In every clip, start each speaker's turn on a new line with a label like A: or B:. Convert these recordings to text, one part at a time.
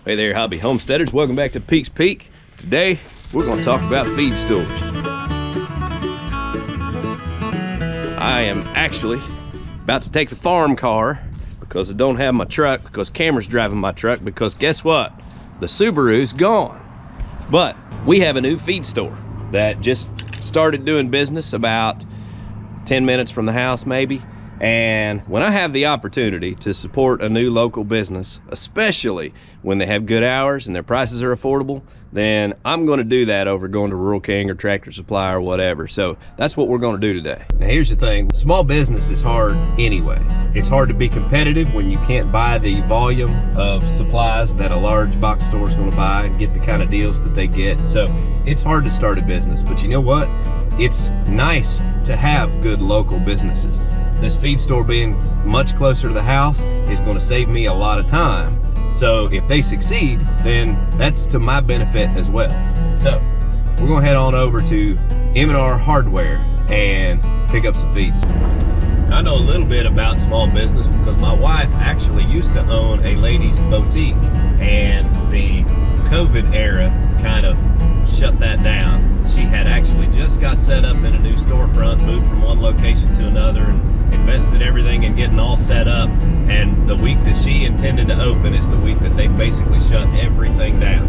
A: Hey there, hobby homesteaders. Welcome back to Peek's Peak. Today, we're going to talk about feed stores. I am actually about to take the farm car because I don't have my truck, because Cameron's driving my truck, because guess what? The Subaru's gone. But we have a new feed store that just started doing business about 10 minutes from the house maybe. And when I have the opportunity to support a new local business, especially when they have good hours and their prices are affordable, then I'm going to do that over going to Rural King or Tractor Supply or whatever. So that's what we're going to do today. Now here's the thing, small business is hard anyway. It's hard to be competitive when you can't buy the volume of supplies that a large box store is going to buy and get the kind of deals that they get. So it's hard to start a business, but you know what? It's nice to have good local businesses. This feed store being much closer to the house is going to save me a lot of time. So if they succeed, then that's to my benefit as well. So we're going to head on over to M&R Hardware and pick up some feeds. I know a little bit about small business because my wife actually used to own a ladies' boutique, and the COVID era kind of shut that down. She had actually just got set up in a new storefront, moved from one location to another, and invested everything in getting all set up. And the week that she intended to open is the week that they basically shut everything down.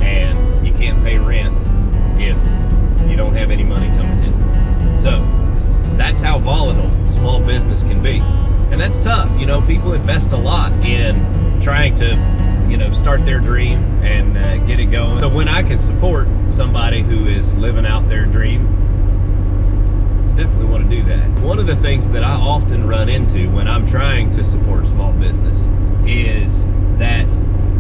A: And you can't pay rent if you don't have any money coming in. So that's how volatile small business can be. And that's tough. You know, people invest a lot in trying to, you know, start their dream and get it going. So when I can support somebody who is living out their dream, definitely want to do that. One of the things that I often run into when I'm trying to support small business is that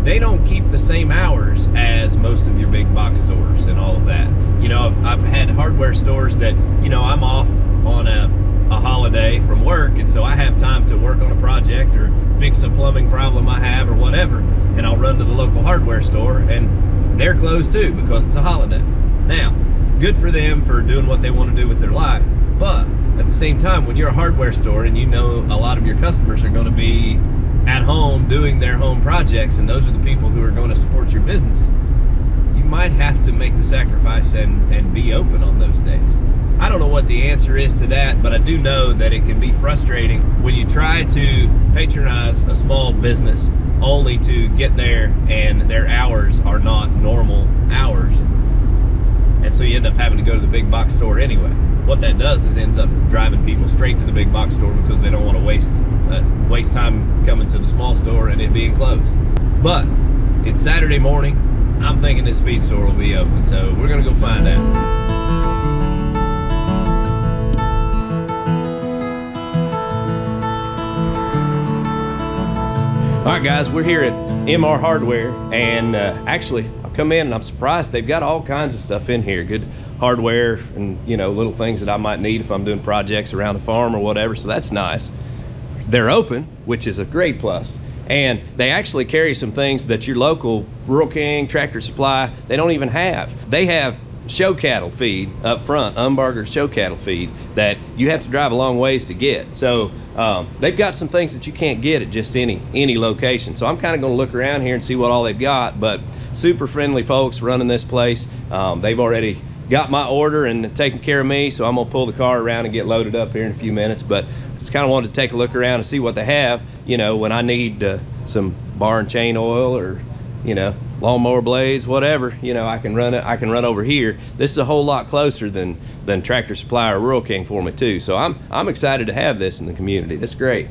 A: they don't keep the same hours as most of your big box stores and all of that. You know, I've had hardware stores that, you know, I'm off on a holiday from work, and so I have time to work on a project or fix a plumbing problem I have or whatever, and I'll run to the local hardware store and they're closed too because it's a holiday. Now, good for them for doing what they want to do with their life. But at the same time, when you're a hardware store and you know a lot of your customers are going to be at home doing their home projects, and those are the people who are going to support your business, you might have to make the sacrifice and be open on those days. I don't know what the answer is to that, but I do know that it can be frustrating when you try to patronize a small business only to get there and their hours are not normal hours. And so you end up having to go to the big box store anyway. What that does is ends up driving people straight to the big box store because they don't want to waste time coming to the small store and it being closed. But it's Saturday morning. I'm thinking this feed store will be open, so we're gonna go find out. All right, guys, we're here at M&R Hardware, and actually, I've come in and I'm surprised they've got all kinds of stuff in here. Good hardware and, you know, little things that I might need if I'm doing projects around the farm or whatever, so that's nice. They're open, which is a great plus. And they actually carry some things that your local Rural King, Tractor Supply, they don't even have. They have show cattle feed up front, Umbarger show cattle feed, that you have to drive a long ways to get. So they've got some things that you can't get at just any location. So I'm kind of going to look around here and see what all they've got, but super friendly folks running this place. They've already got my order and taking care of me, so I'm gonna pull the car around and get loaded up here in a few minutes. But just kind of wanted to take a look around and see what they have, you know, when I need some bar and chain oil or, you know, lawnmower blades, whatever, you know, I can run over here. This is a whole lot closer than Tractor Supply or Rural King for me too. So I'm excited to have this in the community. That's great.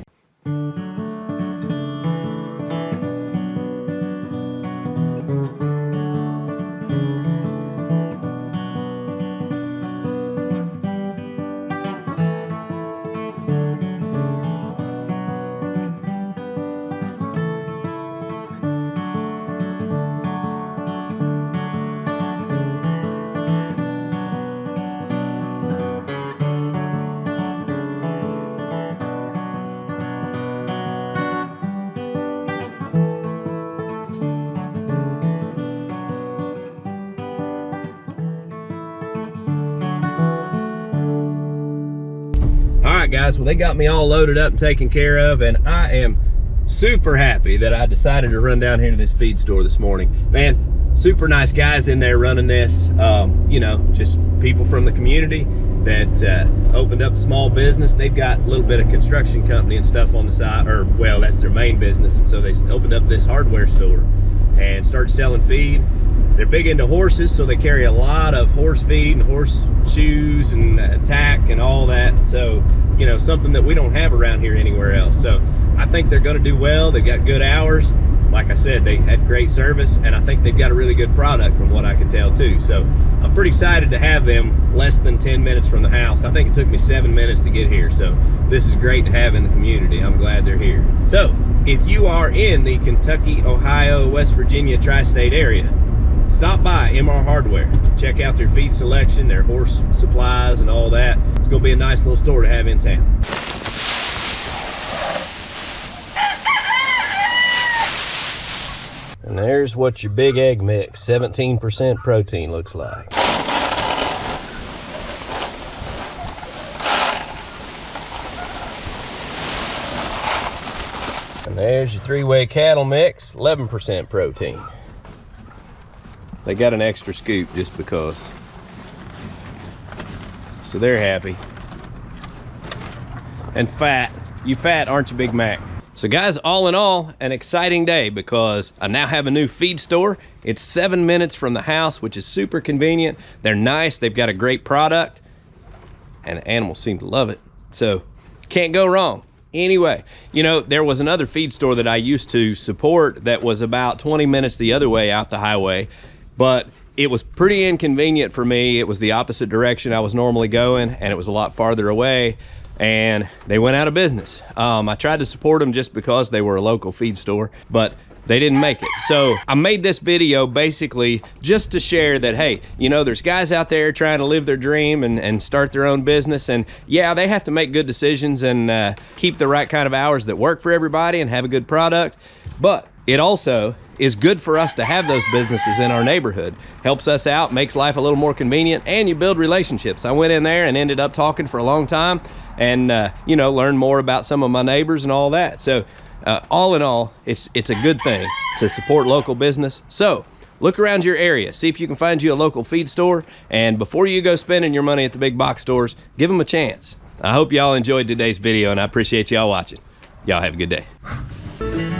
A: All right, guys, well, they got me all loaded up and taken care of, and I am super happy that I decided to run down here to this feed store this morning. Man, super nice guys in there running this. You know, just people from the community that opened up a small business. They've got a little bit of construction company and stuff on the side, or well, that's their main business. And so they opened up this hardware store and started selling feed. They're big into horses, so they carry a lot of horse feed and horse shoes and tack and all that. So, you know, something that we don't have around here anywhere else. So I think they're gonna do well. They've got good hours. Like I said, they had great service, and I think they've got a really good product from what I can tell too. So I'm pretty excited to have them less than 10 minutes from the house. I think it took me 7 minutes to get here. So this is great to have in the community. I'm glad they're here. So if you are in the Kentucky, Ohio, West Virginia tri-state area, stop by MR Hardware. Check out their feed selection, their horse supplies and all that. It's gonna be a nice little store to have in town. And there's what your big egg mix, 17% protein, looks like. And there's your three-way cattle mix, 11% protein. They got an extra scoop just because. So they're happy. And fat. You fat, aren't you, Big Mac? So guys, all in all, an exciting day because I now have a new feed store. It's 7 minutes from the house, which is super convenient. They're nice, they've got a great product, and the animals seem to love it. So, can't go wrong. Anyway, you know, there was another feed store that I used to support that was about 20 minutes the other way out the highway, but it was pretty inconvenient for me. It was the opposite direction I was normally going, and it was a lot farther away. And they went out of business. I tried to support them just because they were a local feed store, but they didn't make it. So I made this video basically just to share that, hey, you know, there's guys out there trying to live their dream and start their own business. And yeah, they have to make good decisions and keep the right kind of hours that work for everybody and have a good product. But it also is good for us to have those businesses in our neighborhood. Helps us out, makes life a little more convenient, and you build relationships. I went in there and ended up talking for a long time and you know, learn more about some of my neighbors and all that. So all in all, it's a good thing to support local business. So look around your area, see if you can find you a local feed store, and before you go spending your money at the big box stores, give them a chance. I hope y'all enjoyed today's video, and I appreciate y'all watching. Y'all have a good day.